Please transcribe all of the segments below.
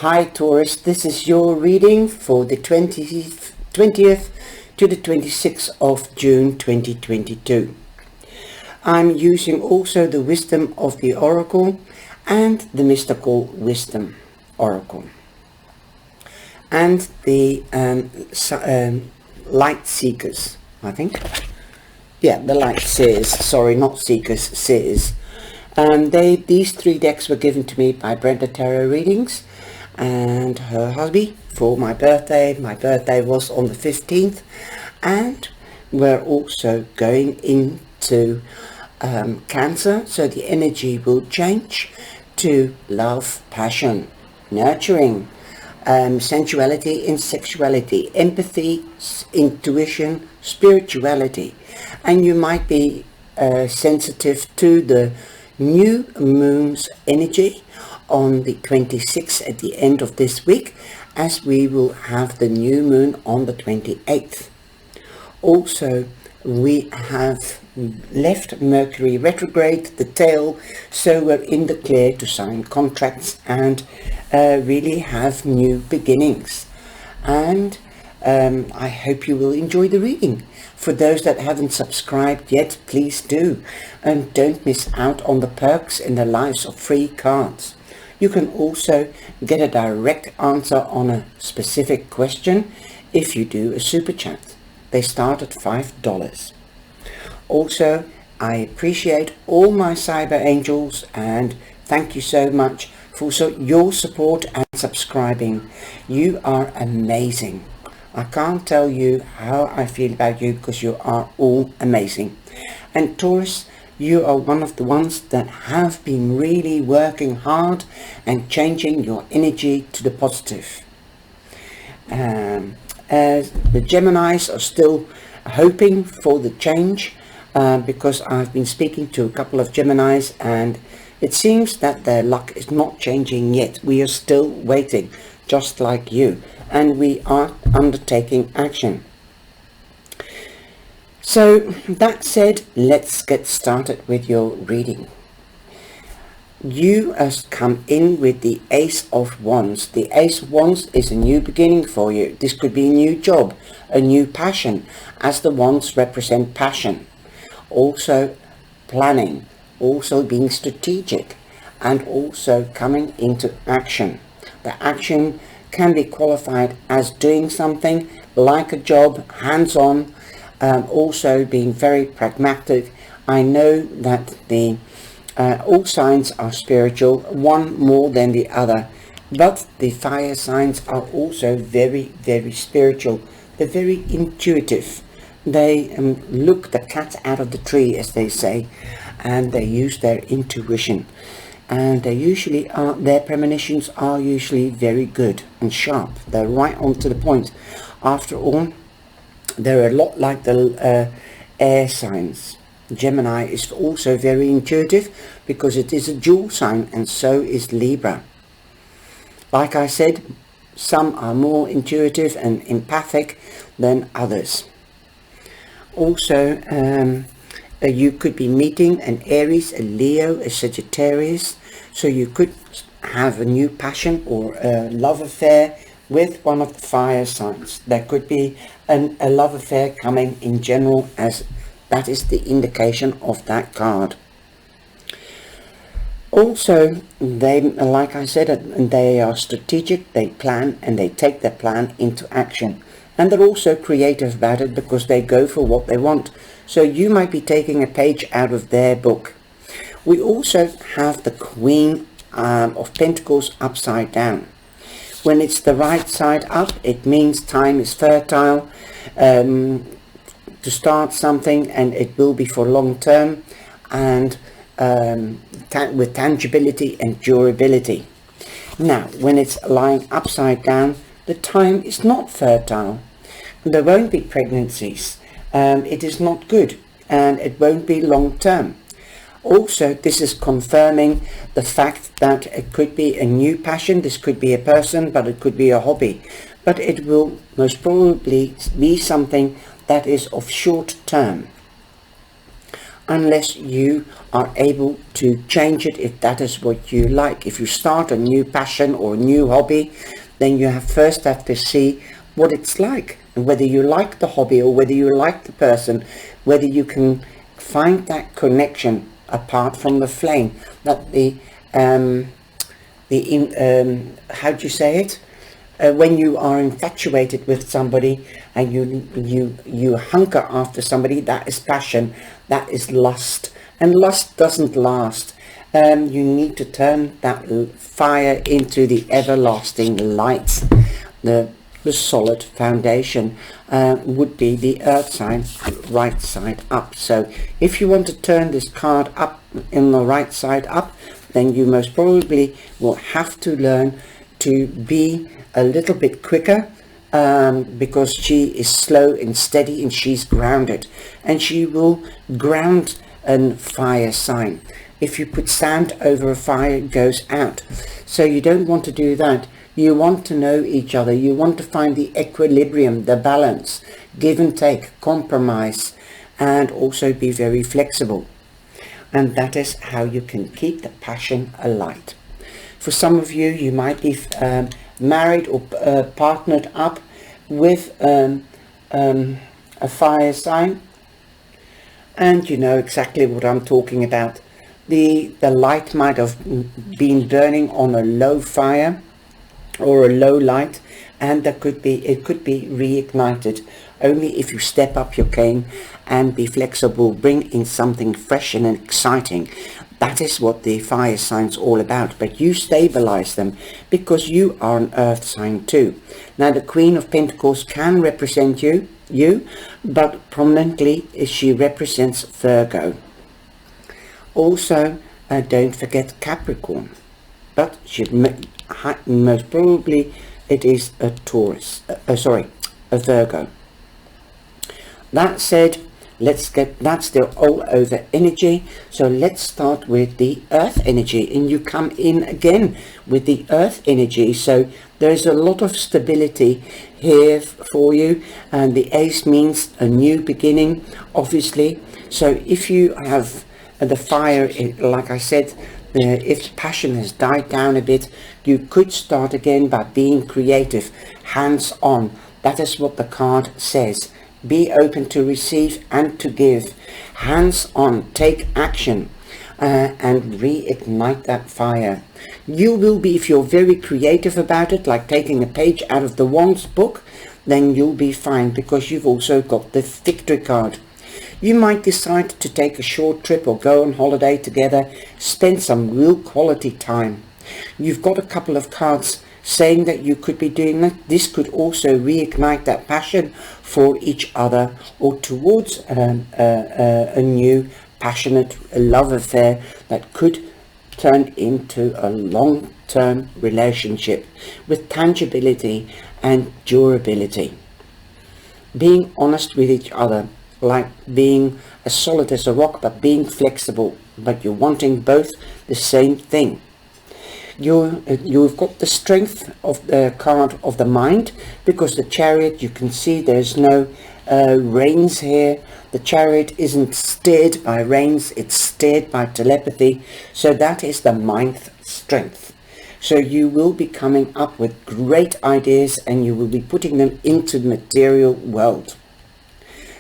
Hi Taurus, this is your reading for the 20th to the 26th of June 2022. I'm using also the Wisdom of the Oracle and the Mystical Wisdom Oracle. And the Light Seekers, I think. Yeah, the Light Seers, sorry, not Seekers, Seers. These three decks were given to me by Brenda Tarot Readings and her hubby for my birthday. My birthday was on the 15th, and we're also going into Cancer, so the energy will change to love, passion, nurturing, sensuality and sexuality, empathy, intuition, spirituality, and you might be sensitive to the new moon's energy on the 26th at the end of this week, as we will have the new moon on the 28th. Also, we have left Mercury retrograde, the tail, so we're in the clear to sign contracts and really have new beginnings. And I hope you will enjoy the reading. For those that haven't subscribed yet, please do, and don't miss out on the perks and the lives of free cards. You can also get a direct answer on a specific question if you do a super chat. They start at $5. Also, I appreciate all my cyber angels and thank you so much for your support and subscribing. You are amazing. I can't tell you how I feel about you, because you are all amazing. And Taurus, you are one of the ones that have been really working hard and changing your energy to the positive. As the Geminis are still hoping for the change, because I've been speaking to a couple of Geminis and it seems that their luck is not changing yet. We are still waiting, just like you, and we are undertaking action. So that said, let's get started with your reading. You have come in with the Ace of Wands. The Ace of Wands is a new beginning for you. This could be a new job, a new passion, as the Wands represent passion. Also planning, also being strategic, and also coming into action. The action can be qualified as doing something like a job, hands-on, also being very pragmatic. I know that all signs are spiritual, one more than the other, but the fire signs are also very, very spiritual. They're very intuitive. They look the cat out of the tree, as they say, and they use their intuition. And their premonitions are usually very good and sharp. They're right on to the point. After all, they're a lot like the air signs. Gemini is also very intuitive because it is a dual sign, and so is Libra. Like I said, some are more intuitive and empathic than others. Also, you could be meeting an Aries, a Leo, a Sagittarius, so you could have a new passion or a love affair with one of the fire signs. There could be a love affair coming in general, as that is the indication of that card. Also, they, like I said, they are strategic, they plan, and they take their plan into action. And they're also creative about it because they go for what they want. So you might be taking a page out of their book. We also have the Queen of Pentacles upside down. When it's the right side up, it means time is fertile to start something, and it will be for long term, and with tangibility and durability. Now, when it's lying upside down, the time is not fertile. There won't be pregnancies. It is not good, and it won't be long term. Also, this is confirming the fact that it could be a new passion. This could be a person, but it could be a hobby. But it will most probably be something that is of short term. unless you are able to change it if that is what you like. If you start a new passion or a new hobby, then you first have to see what it's like, and whether you like the hobby or whether you like the person, whether you can find that connection apart from the flame, that how do you say it? When you are infatuated with somebody and you hunker after somebody, that is passion, that is lust, and lust doesn't last. You need to turn that fire into the everlasting light. The solid foundation would be the earth sign, right side up. So if you want to turn this card up in the right side up, then you most probably will have to learn to be a little bit quicker, because she is slow and steady and she's grounded, and she will ground a fire sign. If you put sand over a fire, it goes out. So you don't want to do that. You want to know each other. You want to find the equilibrium, the balance, give and take, compromise, and also be very flexible. And that is how you can keep the passion alight. For some of you, you might be married or partnered up with a fire sign, and you know exactly what I'm talking about. The light might have been burning on a low fire or a low light, and it could be reignited only if you step up your game and be flexible, bring in something fresh and exciting. That is what the fire sign's all about. But you stabilize them because you are an earth sign too. Now the Queen of Pentacles can represent you, but prominently she represents Virgo. Also, don't forget Capricorn, but most probably it is a Taurus, a Virgo. That said, that's the all over energy. So let's start with the earth energy, and you come in again with the earth energy. So there's a lot of stability here for you, and the ace means a new beginning, obviously. So if you have the fire, like I said, if passion has died down a bit, you could start again by being creative, hands-on. That is what the card says. Be open to receive and to give. Hands-on, take action, and reignite that fire. You will be, if you're very creative about it, like taking a page out of the Wands book, then you'll be fine, because you've also got the victory card. You might decide to take a short trip or go on holiday together, spend some real quality time. You've got a couple of cards saying that you could be doing that. This could also reignite that passion for each other, or towards a new passionate love affair that could turn into a long-term relationship with tangibility and durability. Being honest with each other, like being as solid as a rock, but being flexible, but you're wanting both the same thing. You've got the strength of the card of the mind, because the Chariot, you can see there's no reins here. The Chariot isn't steered by reins, it's steered by telepathy. So that is the mind strength. So you will be coming up with great ideas, and you will be putting them into the material world.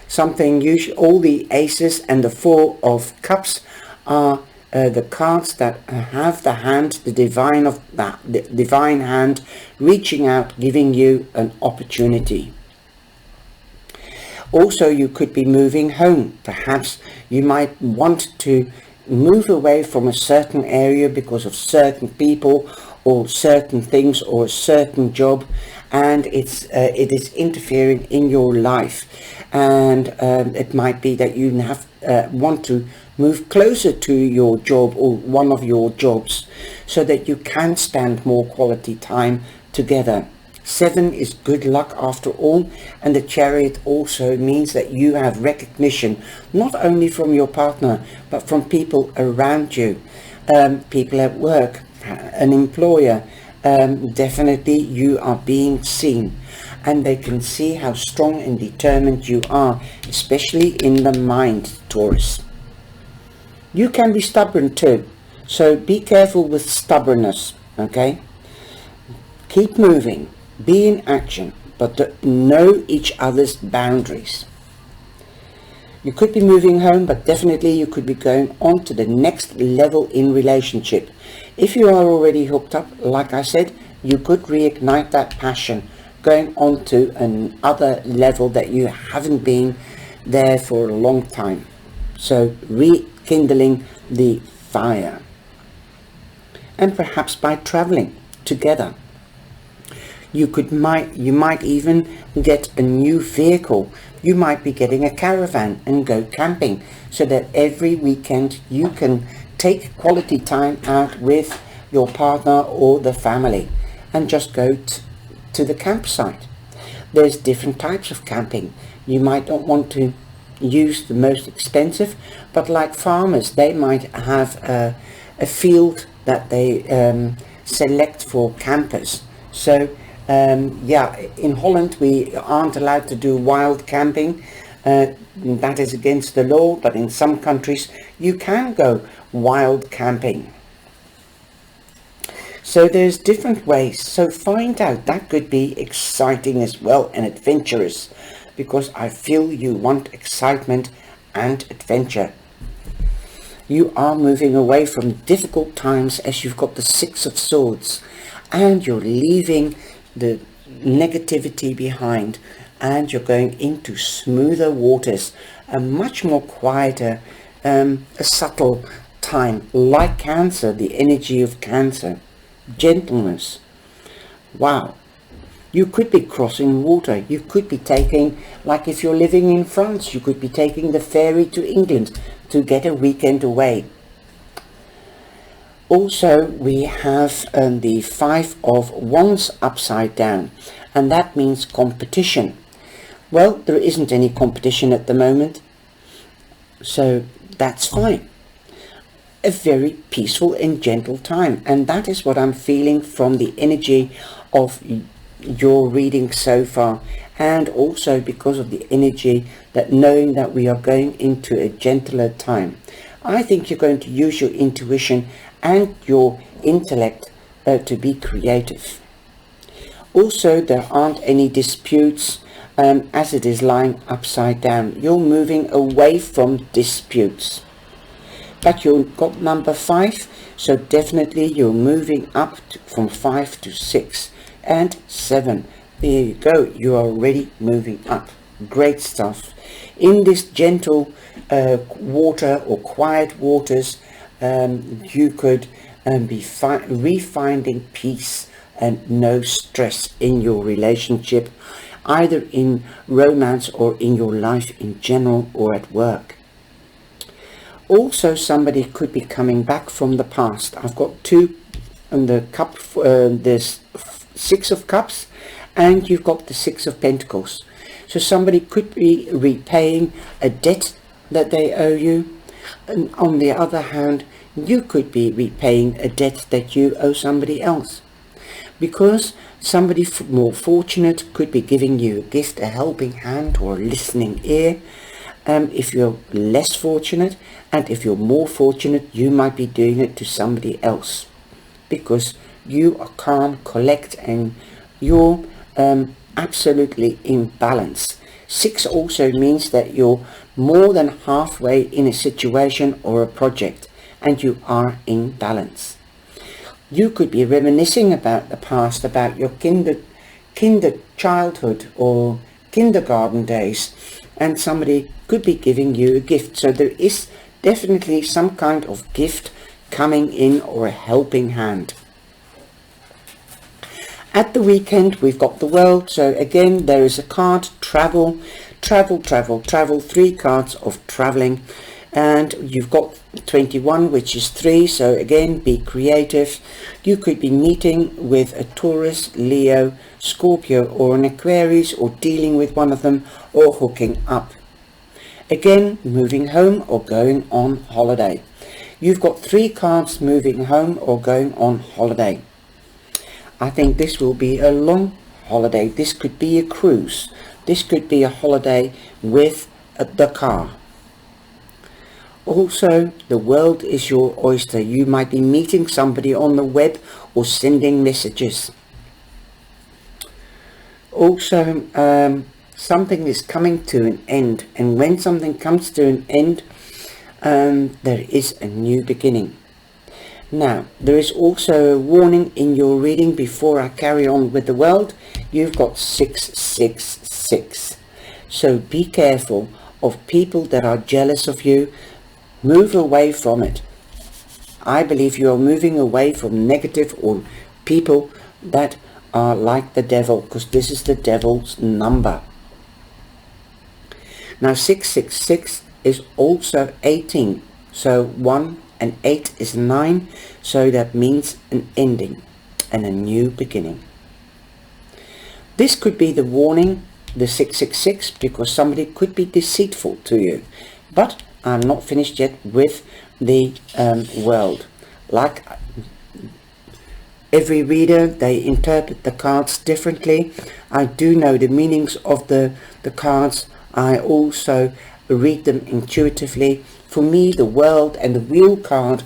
Something usually, all the aces and the Four of Cups are the cards that have the hand, the divine hand reaching out, giving you an opportunity. Also, you could be moving home. Perhaps you might want to move away from a certain area because of certain people or certain things or a certain job, and it is interfering in your life. And it might be that you want to move closer to your job or one of your jobs, so that you can spend more quality time together. 7 is good luck after all, and the Chariot also means that you have recognition, not only from your partner, but from people around you, people at work, an employer. Definitely you are being seen, and they can see how strong and determined you are, especially in the mind, Taurus. You can be stubborn too, so be careful with stubbornness, okay? Keep moving, be in action, but know each other's boundaries. You could be moving home, but definitely you could be going on to the next level in relationship. If you are already hooked up, like I said, you could reignite that passion, going on to another level that you haven't been there for a long time. So rekindling the fire. And perhaps by traveling together. You might even get a new vehicle. You might be getting a caravan and go camping, so that every weekend you can take quality time out with your partner or the family and just go to the campsite. There's different types of camping. You might not want to use the most expensive, but like farmers, they might have a field that they select for campers. So yeah, in Holland we aren't allowed to do wild camping. That is against the law, but in some countries you can go wild camping. So there's different ways. So find out. That could be exciting as well and adventurous, because I feel you want excitement and adventure. You are moving away from difficult times, as you've got the Six of Swords, and you're leaving the negativity behind, and you're going into smoother waters, a much more quieter, a subtle time, like Cancer, the energy of Cancer, gentleness. Wow. You could be crossing water. You could be taking, like if you're living in France, you could be taking the ferry to England to get a weekend away. Also, we have the Five of Wands upside down, and that means competition. Well, there isn't any competition at the moment, so that's fine. A very peaceful and gentle time, and that is what I'm feeling from the energy of your reading so far, and also because of the energy that knowing that we are going into a gentler time. I think you're going to use your intuition and your intellect to be creative. Also, there aren't any disputes as it is lying upside down. You're moving away from disputes. But you've got number 5, so definitely you're moving up from 5 to 6 and 7. There you go, you are already moving up. Great stuff. In this gentle water or quiet waters, you could be refinding peace and no stress in your relationship, either in romance or in your life in general or at work. Also, somebody could be coming back from the past. I've got 2 on the cup. There's 6 of Cups, and you've got the 6 of Pentacles. So somebody could be repaying a debt that they owe you, and on the other hand, you could be repaying a debt that you owe somebody else, because somebody more fortunate could be giving you a gift, a helping hand or a listening ear. If you're less fortunate, and if you're more fortunate, you might be doing it to somebody else, because you are calm, collect, and you're absolutely in balance. 6 also means that you're more than halfway in a situation or a project, and you are in balance. You could be reminiscing about the past, about your childhood or kindergarten days, and somebody could be giving you a gift. So there is definitely some kind of gift coming in, or a helping hand. At the weekend, we've got the World. So again, there is a card, travel, 3 cards of traveling. And you've got 21, which is 3. So again, be creative. You could be meeting with a Taurus, Leo, Scorpio, or an Aquarius, or dealing with one of them, or hooking up. Again, moving home or going on holiday. You've got 3 cards, moving home or going on holiday. I think this will be a long holiday. This could be a cruise. This could be a holiday with the car. Also, the world is your oyster. You might be meeting somebody on the web or sending messages. Also, something is coming to an end, and when something comes to an end, there is a new beginning. Now, there is also a warning in your reading before I carry on with the world. You've got 666. So be careful of people that are jealous of you. Move away from it. I believe you are moving away from negative or people that are like the devil, because this is the devil's number. Now 666 is also 18. So 1 and 8 is 9. So that means an ending and a new beginning. This could be the warning, the 666, because somebody could be deceitful to you. But I'm not finished yet with the world. Like every reader, they interpret the cards differently. I do know the meanings of the cards. I also read them intuitively. For me, the world and the wheel card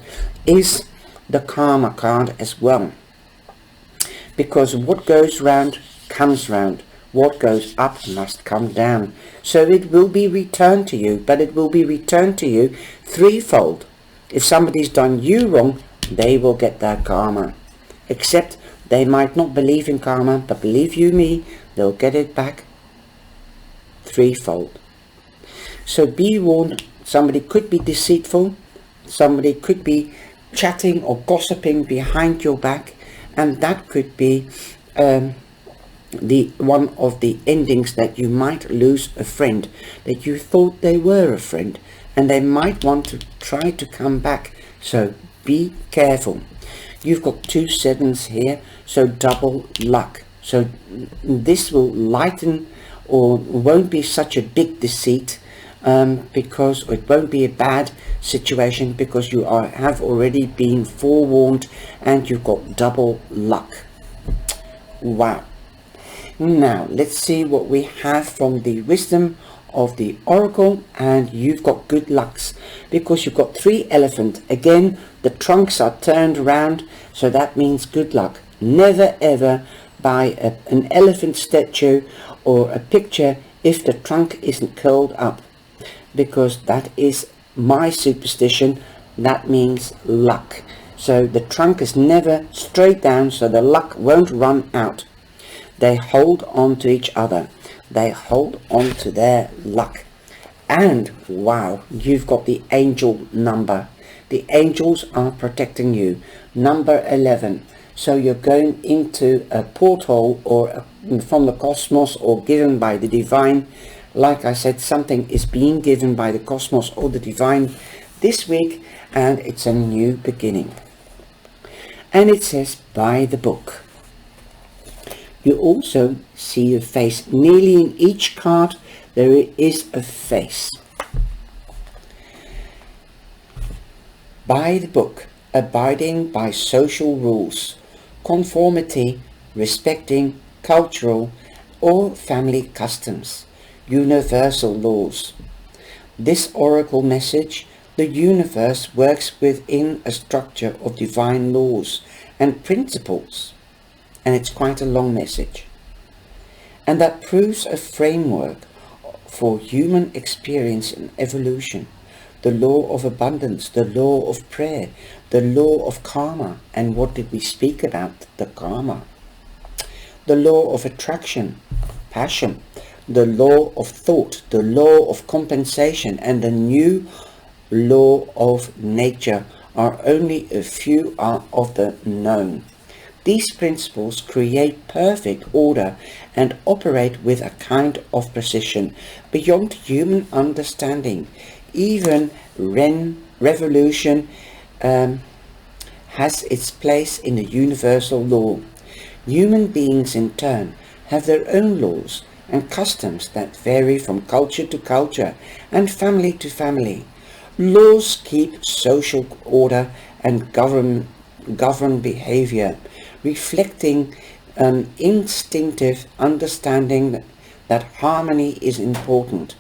is the karma card as well. Because what goes round comes round. What goes up must come down. So it will be returned to you, but it will be returned to you threefold. If somebody's done you wrong, they will get their karma. Except they might not believe in karma, but believe you me, they'll get it back threefold. So be warned, somebody could be deceitful, somebody could be chatting or gossiping behind your back, and that could be the one of the endings, that you might lose a friend that you thought they were a friend, and they might want to try to come back. So be careful. You've got 2 7s here, so double luck. So this will lighten, or won't be such a big deceit, because it won't be a bad situation, because you have already been forewarned and you've got double luck. Wow. Now let's see what we have from the wisdom of the oracle. And you've got good lucks, because you've got 3 elephant. Again, the trunks are turned around, so that means good luck. Never ever buy an elephant statue or a picture if the trunk isn't curled up, because that is my superstition. That means luck. So the trunk is never straight down, so the luck won't run out. They hold on to each other. They hold on to their luck. And wow, you've got the angel number. The angels are protecting you. Number 11. So you're going into a porthole, or from the cosmos, or given by the divine. Like I said, something is being given by the cosmos or the divine this week, and it's a new beginning. And it says, by the book. You also see a face. Nearly in each card there is a face. By the book, abiding by social rules, conformity, respecting cultural or family customs, universal laws. This oracle message, the universe works within a structure of divine laws and principles. And it's quite a long message. And that proves a framework for human experience and evolution. The law of abundance, the law of prayer, the law of karma. And what did we speak about? The karma. The law of attraction, passion, the law of thought, the law of compensation, and the new law of nature are only a few of the known. These principles create perfect order and operate with a kind of precision beyond human understanding. Even revolution has its place in the universal law. Human beings in turn have their own laws and customs that vary from culture to culture and family to family. Laws keep social order and govern behavior, reflecting an instinctive understanding that harmony is important.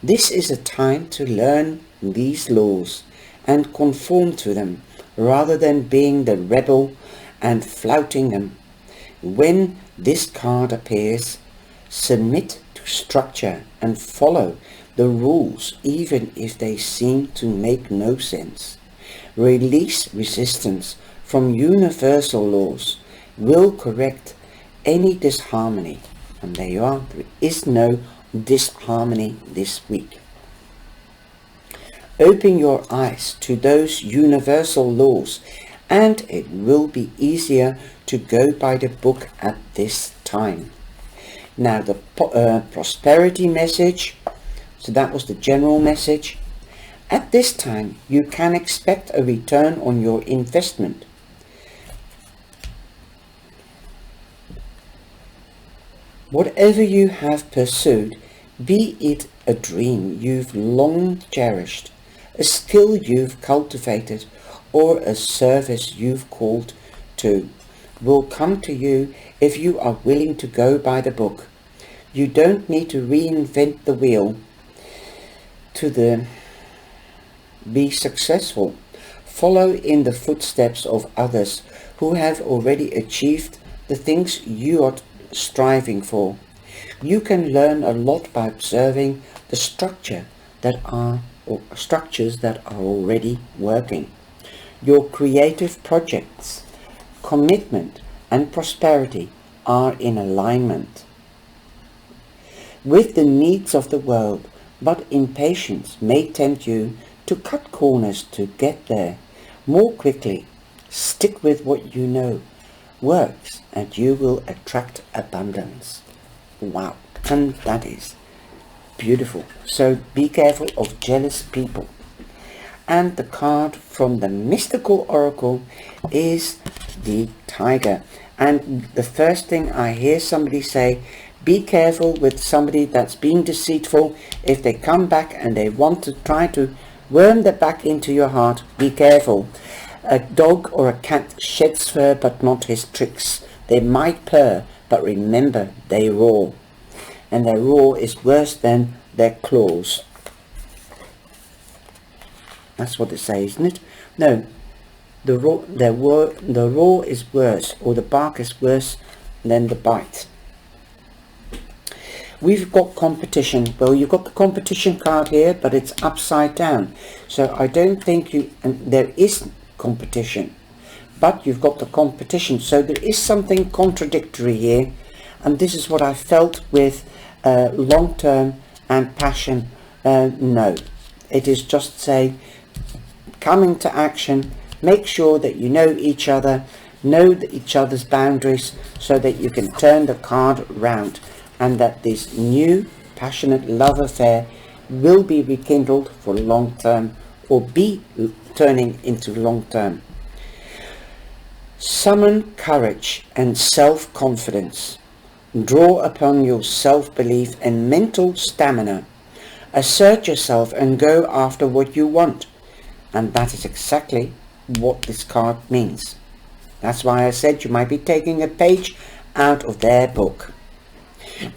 This is a time to learn these laws and conform to them rather than being the rebel and flouting them. When this card appears, submit to structure and follow the rules even if they seem to make no sense. Release resistance from universal laws will correct any disharmony. And there you are, there is no disharmony this week. Open your eyes to those universal laws and it will be easier to go by the book at this time. Now the prosperity message, so that was the general message. At this time you can expect a return on your investment. Whatever you have pursued, be it a dream you've long cherished, a skill you've cultivated, or a service you've called to, will come to you if you are willing to go by the book. You don't need to reinvent the wheel to be successful. Follow in the footsteps of others who have already achieved the things you are striving for. You can learn a lot by observing the structures that are already working. Your creative projects, commitment and prosperity are in alignment with the needs of the world, but impatience may tempt you to cut corners to get there more quickly. Stick with what you know works and you will attract abundance. Wow, and that is beautiful. So be careful of jealous people. And the card from the mystical oracle is the tiger. And the first thing I hear somebody say, be careful with somebody that's being deceitful. If they come back and they want to try to worm their back into your heart, be careful. A dog or a cat sheds fur but not his tricks. They might purr, but remember they roar. And their roar is worse than their claws. That's what it says, isn't it? No, the roar is worse, or the bark is worse than the bite. We've got competition. Well, you've got the competition card here, but it's upside down. So I don't think there is competition. But you've got the competition. So there is something contradictory here. And this is what I felt with long-term and passion. No. It is just say, coming to action. Make sure that you know each other. Know each other's boundaries so that you can turn the card round. And that this new passionate love affair will be rekindled for long term, or be turning into long term. Summon courage and self-confidence. Draw upon your self-belief and mental stamina. Assert yourself and go after what you want. And that is exactly what this card means. That's why I said you might be taking a page out of their book.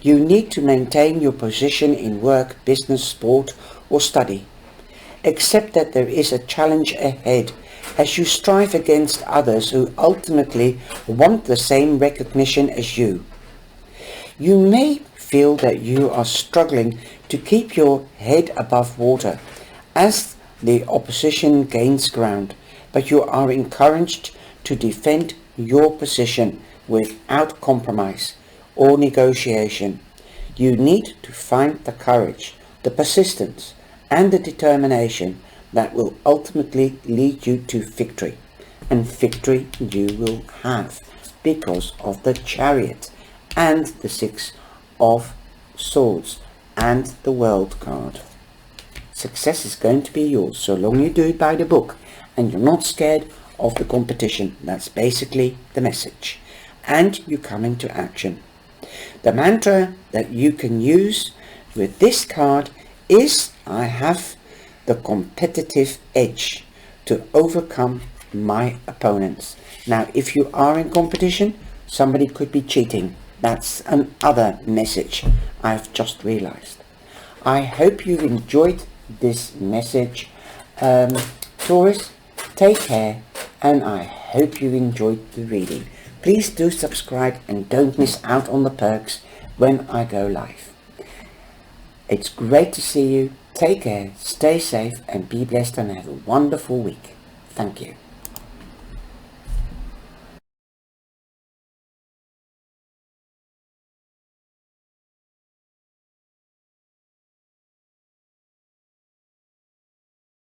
You need to maintain your position in work, business, sport or study. Accept that there is a challenge ahead as you strive against others who ultimately want the same recognition as you. You may feel that you are struggling to keep your head above water as the opposition gains ground, but you are encouraged to defend your position without compromise or negotiation. You need to find the courage, the persistence and the determination that will ultimately lead you to victory. And victory you will have because of the Chariot and the Six of Swords and the World card. Success is going to be yours so long you do it by the book and you're not scared of the competition. That's basically the message. And you come into action. The mantra that you can use with this card is, I have the competitive edge to overcome my opponents. Now, if you are in competition, somebody could be cheating. That's another message I've just realized. I hope you've enjoyed this message. Taurus, take care, and I hope you enjoyed the reading. Please do subscribe and don't miss out on the perks when I go live. It's great to see you. Take care, stay safe, and be blessed, and have a wonderful week. Thank you.